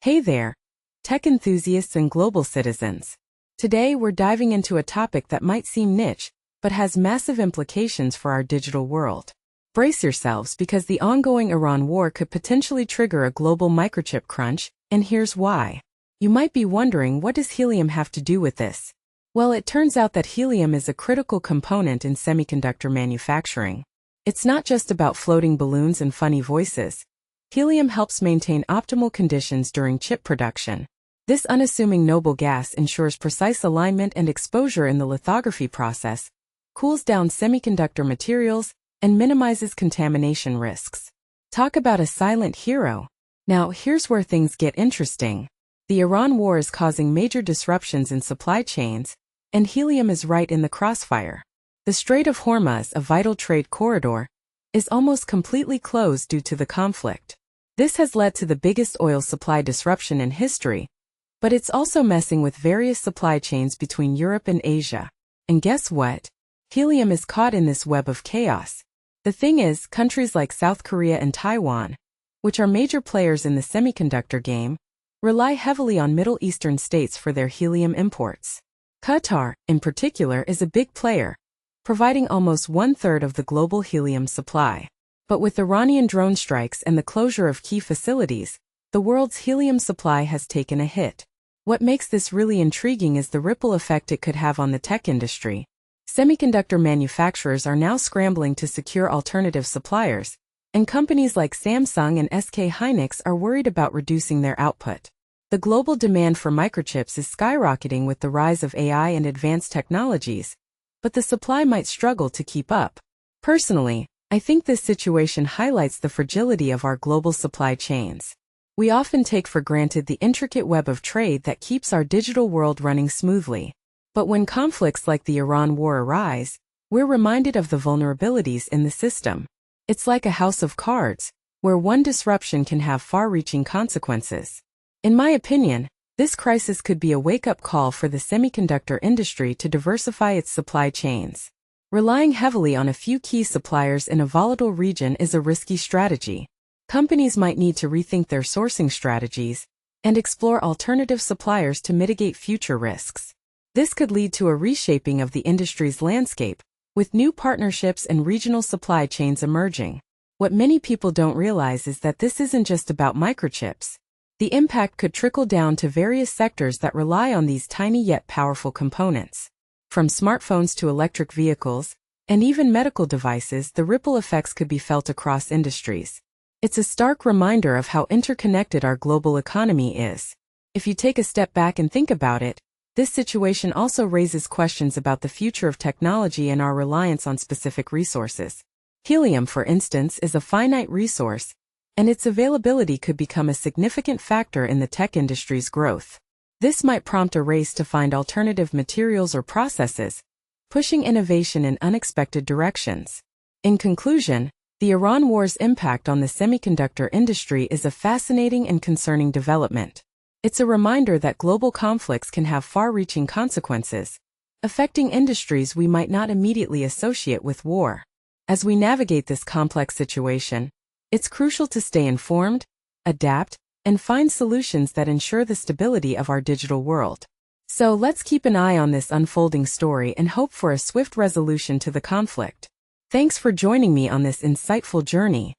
Hey there, tech enthusiasts and global citizens. Today we're diving into a topic that might seem niche, but has massive implications for our digital world. Brace yourselves because the ongoing Iran war could potentially trigger a global microchip crunch, and here's why. You might be wondering, what does helium have to do with this? Well, it turns out that helium is a critical component in semiconductor manufacturing. It's not just about floating balloons and funny voices. Helium helps maintain optimal conditions during chip production. This unassuming noble gas ensures precise alignment and exposure in the lithography process, cools down semiconductor materials, and minimizes contamination risks. Talk about a silent hero. Now, here's where things get interesting. The Iran war is causing major disruptions in supply chains, and helium is right in the crossfire. The Strait of Hormuz, a vital trade corridor, is almost completely closed due to the conflict. This has led to the biggest oil supply disruption in history, but it's also messing with various supply chains between Europe and Asia. And guess what? Helium is caught in this web of chaos. The thing is, countries like South Korea and Taiwan, which are major players in the semiconductor game, rely heavily on Middle Eastern states for their helium imports. Qatar, in particular, is a big player, providing almost one-third of the global helium supply. But with Iranian drone strikes and the closure of key facilities, the world's helium supply has taken a hit. What makes this really intriguing is the ripple effect it could have on the tech industry. Semiconductor manufacturers are now scrambling to secure alternative suppliers, and companies like Samsung and SK Hynix are worried about reducing their output. The global demand for microchips is skyrocketing with the rise of AI and advanced technologies, but the supply might struggle to keep up. Personally, I think this situation highlights the fragility of our global supply chains. We often take for granted the intricate web of trade that keeps our digital world running smoothly. But when conflicts like the Iran war arise, we're reminded of the vulnerabilities in the system. It's like a house of cards, where one disruption can have far-reaching consequences. In my opinion, this crisis could be a wake-up call for the semiconductor industry to diversify its supply chains. Relying heavily on a few key suppliers in a volatile region is a risky strategy. Companies might need to rethink their sourcing strategies and explore alternative suppliers to mitigate future risks. This could lead to a reshaping of the industry's landscape, with new partnerships and regional supply chains emerging. What many people don't realize is that this isn't just about microchips. The impact could trickle down to various sectors that rely on these tiny yet powerful components. From smartphones to electric vehicles, and even medical devices, the ripple effects could be felt across industries. It's a stark reminder of how interconnected our global economy is. If you take a step back and think about it, this situation also raises questions about the future of technology and our reliance on specific resources. Helium, for instance, is a finite resource, and its availability could become a significant factor in the tech industry's growth. This might prompt a race to find alternative materials or processes, pushing innovation in unexpected directions. In conclusion, the Iran war's impact on the semiconductor industry is a fascinating and concerning development. It's a reminder that global conflicts can have far-reaching consequences, affecting industries we might not immediately associate with war. As we navigate this complex situation, it's crucial to stay informed, adapt, and find solutions that ensure the stability of our digital world. So let's keep an eye on this unfolding story and hope for a swift resolution to the conflict. Thanks for joining me on this insightful journey.